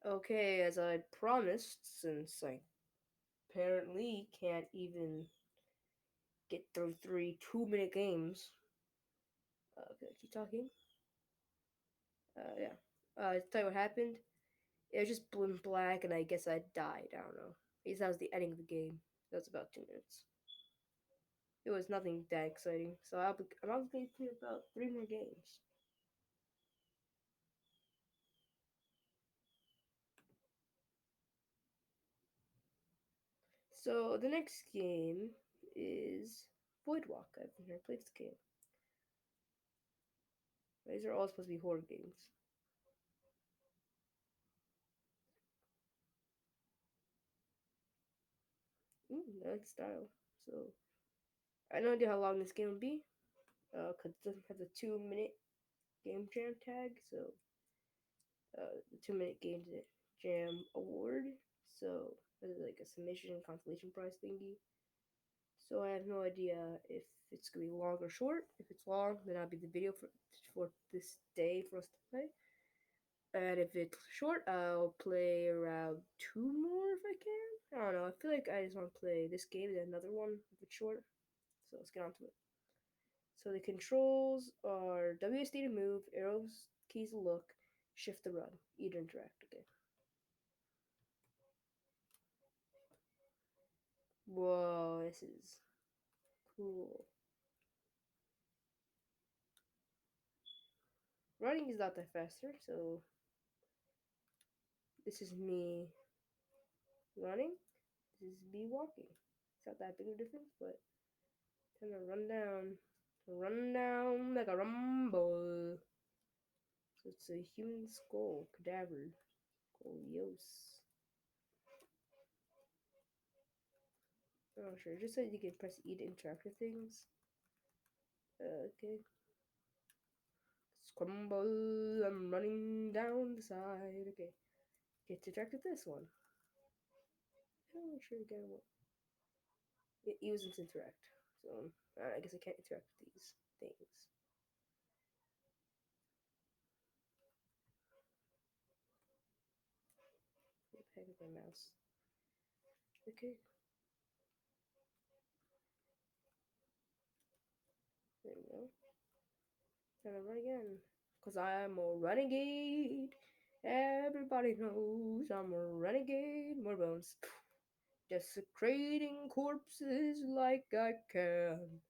Okay, as I promised, since I apparently can't even get through three 2-minute games. Okay, keep talking. Yeah. Tell you what happened. It was just blue and black, and I guess I died. I don't know. I guess that was the ending of the game. That was about 2 minutes. It was nothing that exciting. So I'm going to play about three more games. So the next game is Voidwalk. I've never played this game. These are all supposed to be horror games. Nice style. So I have no idea how long this game will be. Cause it doesn't have the 2 minute game jam tag. So the 2 minute game jam award. So this is like a submission consolation prize thingy. So I have no idea if it's gonna be long or short. If it's long, then I'll be the video for this day for us to play. And if it's short, I'll play around two more if I can. I don't know. I feel like I just want to play this game and another one if it's short. So let's get on to it. So the controls are WSD to move, arrows keys to look, shift to run, E to interact. Okay. Whoa, this is cool. Running is not that faster, so this is me running. This is me walking. It's not that big of a difference, but I'm gonna run down like a rumble. So it's a human skull, cadaver, Golios. I'm not sure. It just said you can press E to interact with things. Okay. Scramble, I'm running down the side. Okay. Get to interact with this one. I'm not sure again what. It uses interact. So I guess I can't interact with these things. What the heck is my mouse? Okay. There we go. And I run again. Because I'm a renegade. Everybody knows I'm a renegade. More bones. Desecrating corpses like I can.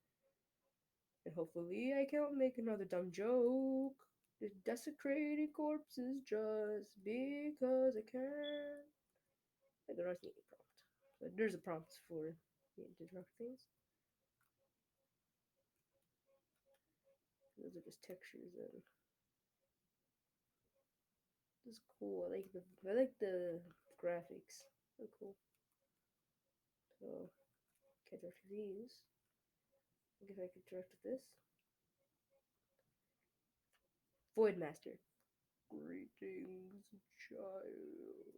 And hopefully I can't make another dumb joke. The desecrated corpses just because I can. I don't need a prompt. But there's a prompt for the interact things. Those are just textures and this is cool. I like the graphics. So cool. So can't direct these. I guess I could direct this. Voidmaster. Greetings, child.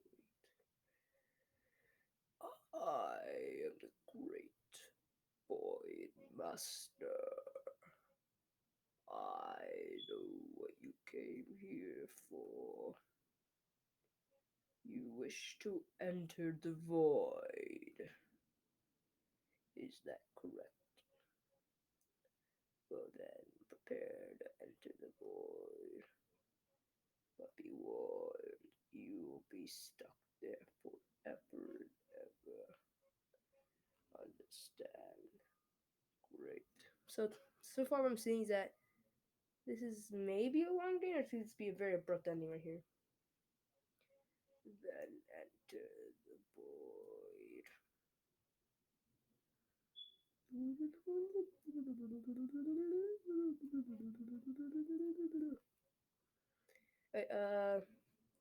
I am the great Voidmaster. I know what you came here for. You wish to enter the void. Is that correct? Well then, prepare to enter the void. But be warned, you will be stuck there forever and ever. Understand? Great. So far what I'm seeing is that this is maybe a long game, or it seems to be a very abrupt ending right here. Then enter the void.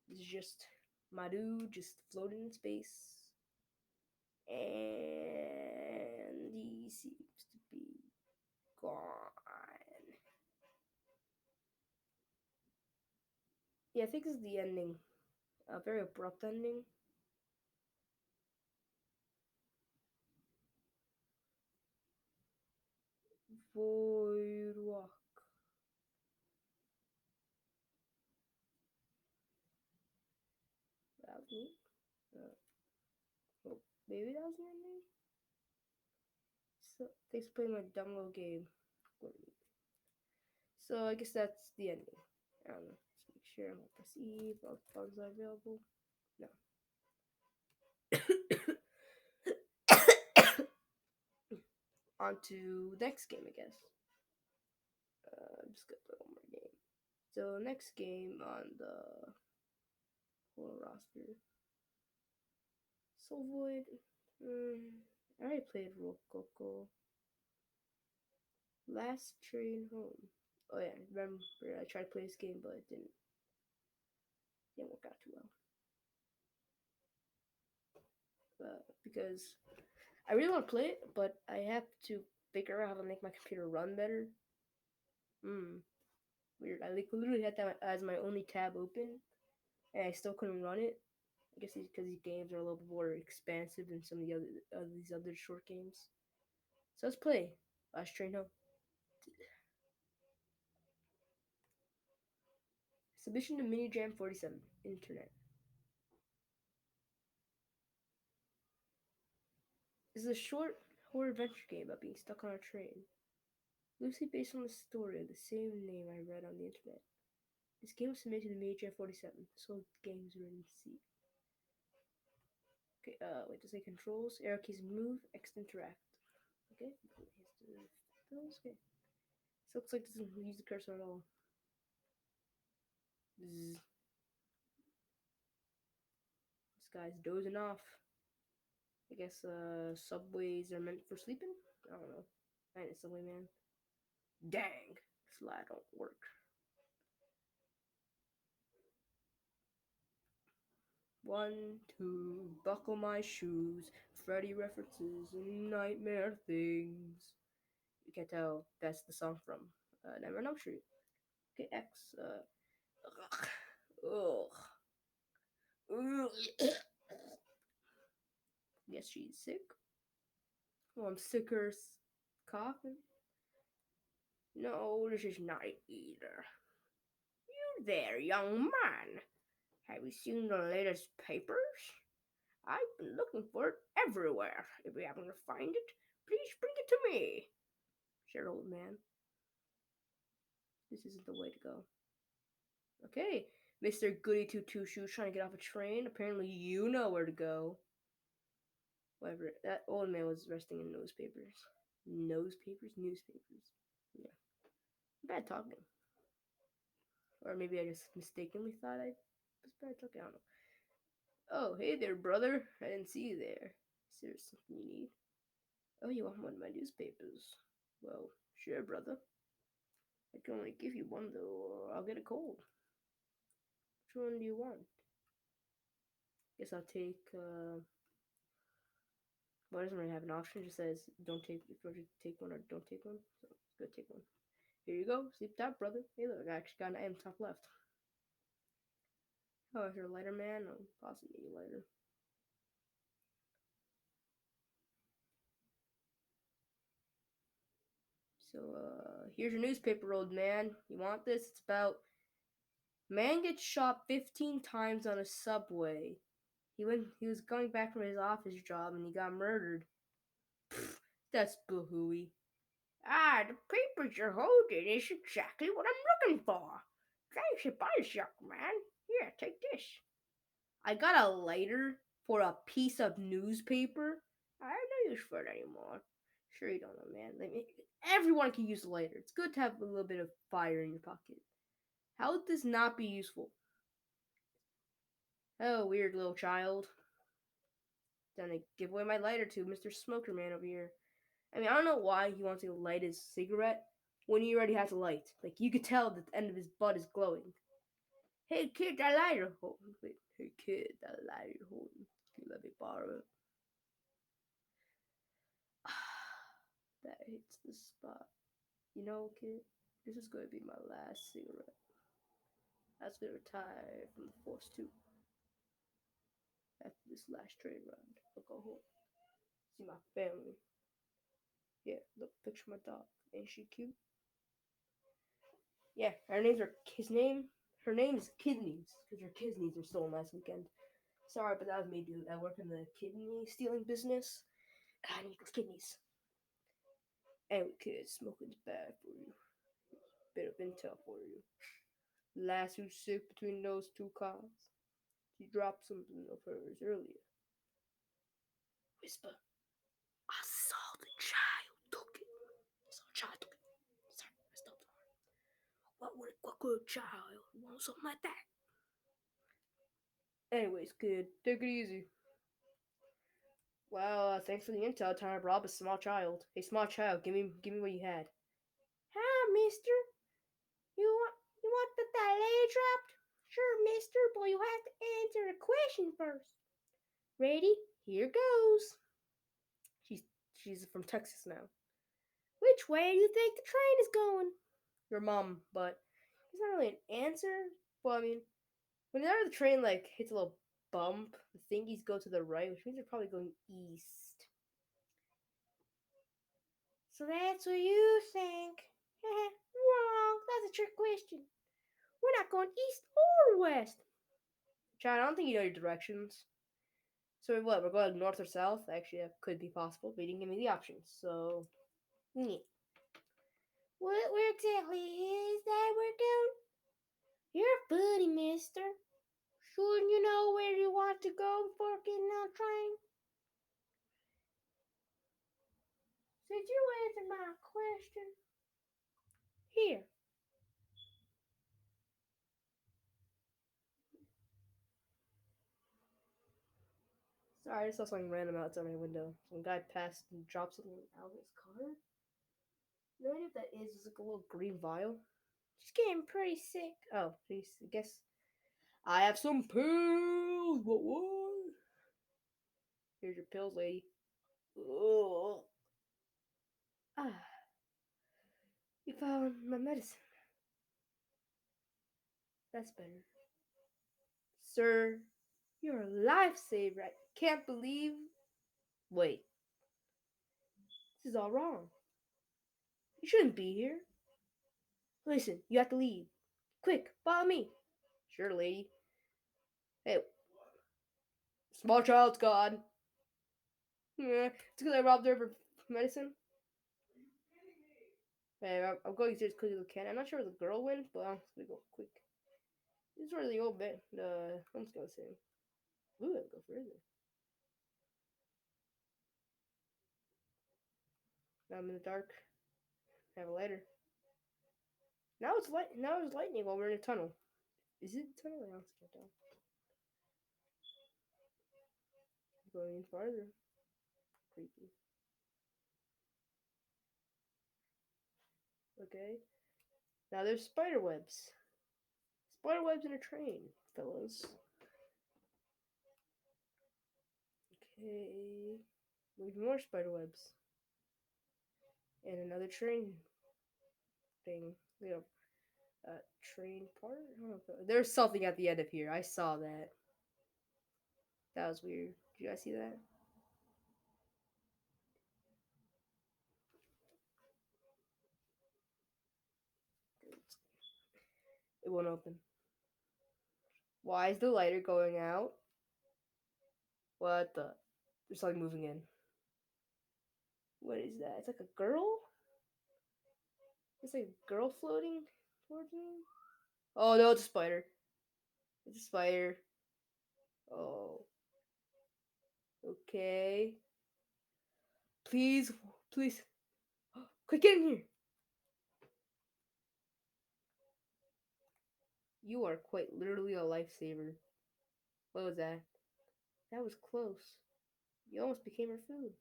This is just Madhu just floating in space, and he seems to be gone. Yeah, I think this is the ending. A very abrupt ending. Void walk. Neat. Uh, well, maybe that was the ending. So thanks for playing my dumb little game. So I guess that's the ending. I don't know. Just make sure I'm not press E. If all bugs are available. No. On to next game, I guess. I'm just gonna play one more game. So next game on the whole roster, Soul Void. I already played Rococo. Last Train Home. Oh yeah, remember I tried to play this game, but it didn't work out too well. Because I really want to play it, but I have to figure out how to make my computer run better. Weird. I like literally had that as my only tab open, and I still couldn't run it. I guess because these games are a little bit more expansive than some of the other these other short games. So let's play Last Train Home. Submission to Mini Jam 47 Internet. This is a short horror adventure game about being stuck on a train, loosely based on the story of the same name I read on the internet. This game was submitted to Mini Jam 47. So games are in C. Okay, wait, to say controls, arrow keys move, X to interact. Okay, okay. So it looks like it doesn't use the cursor at all. Zzz. This guy's dozing off. I guess subways are meant for sleeping? I don't know. I ain't a subway man. Dang, slide don't work. One, two, buckle my shoes. Freddy references and nightmare things. You can't tell that's the song from Never Know Street. Okay, X. Ugh. Ugh. Guess she's sick. Well, I'm sicker. Coughing. No, this is not either. You there, young man. Have you seen the latest papers? I've been looking for it everywhere. If you happen to find it, please bring it to me. Said old man. This isn't the way to go. Okay, Mr. Goody Two Two Shoes trying to get off a train. Apparently, you know where to go. Whatever. That old man was resting in newspapers. Newspapers. Yeah. Bad talking. Or maybe I just mistakenly thought I was bad talking. I don't know. Oh, hey there, brother. I didn't see you there. Is there something you need? Oh, you want one of my newspapers? Well, sure, brother. I can only give you one, though, or I'll get a cold. Which one do you want? Guess I'll take, well, it doesn't really have an option. It just says, don't take, if you take one or don't take one. So, let's go take one. Here you go. Sleep tight, brother. Hey, look, I actually got an M top left. Oh, is there a lighter, man? I'll possibly need a lighter. So, here's your newspaper, old man. You want this? It's about man gets shot 15 times on a subway. He was going back from his office job and he got murdered. Pfft, that's boohooey. Ah, the papers you're holding is exactly what I'm looking for. Thanks a bunch, young man. Here, take this. I got a lighter for a piece of newspaper. I have no use for it anymore. Sure you don't know, man. Everyone can use a lighter. It's good to have a little bit of fire in your pocket. How would this not be useful? Oh, weird little child. Then I give away my lighter to Mr. Smoker Man over here. I mean, I don't know why he wants to light his cigarette when he already has a light. Like, you could tell that the end of his butt is glowing. Hey, kid, that lighter. Wait, hey, kid, that lighter you're holding. Can you let me borrow it? That hits the spot. You know, kid, this is going to be my last cigarette. I was going to retire from the force too. After this last train ride, I'll go home. See my family. Yeah, look, picture my dog. Ain't she cute? Yeah, her name is Kidneys because her kidneys were stolen last weekend. Sorry, but that was me, dude. I work in the kidney stealing business. I need those kidneys. Anyway, kids, smoking's bad for you. Bit of intel for you. Last who's sick between those two cars. She dropped something of hers earlier. Whisper. I saw the child took it. I saw a child took it. Sorry, I stopped. What could a child want something like that? Anyways, kid, take it easy. Well, thanks for the intel. Time to rob a small child. Hey, small child, give me what you had. Hi, mister. You want that lady dropped? Sure, mister, but you have to answer a question first. Ready? Here goes. She's she's from Texas now. Which way do you think the train is going? Your mom, but it's not really an answer. Well, I mean, whenever the train like hits a little bump, the thingies go to the right, which means they're probably going east. So that's what you think. Wrong. That's a trick question. We're not going east or west. John, I don't think you know your directions. So what? We're going north or south? Actually, that could be possible, but you didn't give me the options. So, yeah. Where exactly is that we're going? You're funny, mister. Shouldn't you know where you want to go before getting on a train? Did you answer my question? Here. Sorry, I just saw something random outside my window. Some guy passed and dropped something out of his car. No idea what that is. It's like a little green vial. She's getting pretty sick. Oh, please. I guess I have some pills. What? Here's your pills, lady. Oh. Ah, you found my medicine. That's better. Sir, you're a lifesaver. I can't believe. Wait, this is all wrong. You shouldn't be here. Listen, you have to leave. Quick, follow me. Sure, lady. Hey, small child's gone. Yeah, it's because I robbed her for medicine. Hey, I'm going to just quickly as I can. I'm not sure if the girl wins, but I'm just gonna go quick. This is where the old man. I'm just gonna say. Ooh, I'll go further. Now I'm in the dark. Have a lighter. Now it's light. Now it's lightning while we're in a tunnel. Is it a tunnel or else get down? Going in farther. Creepy. Okay. Now there's spider webs. Spider webs in a train, fellas. Okay. Even more spider webs. And another train thing. You know, train part? I don't know there's something at the end of here. I saw that. That was weird. Did you guys see that? It won't open. Why is the lighter going out? What the? There's something moving in. What is that? It's like a girl? It's like a girl floating towards me? Oh no, it's a spider. It's a spider. Oh. Okay. Please, please. Quick, get in here. You are quite literally a lifesaver. What was that? That was close. You almost became her food.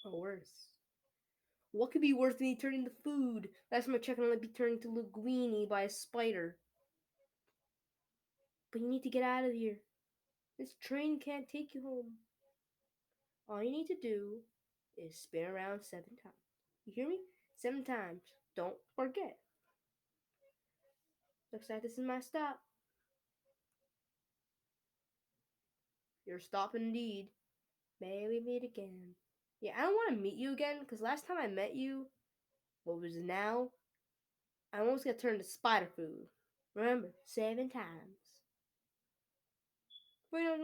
Or worse. What could be worse than you turning into food? Last time I checked, I'd be turned into Linguini by a spider. But you need to get out of here. This train can't take you home. All you need to do is spin around 7 times. You hear me? 7 times. Don't forget. Looks like this is my stop. Your stop indeed. May we meet again. Yeah, I don't want to meet you again because last time I met you, what was now, I almost got turned to spider food. Remember, 7 times. Wait, no,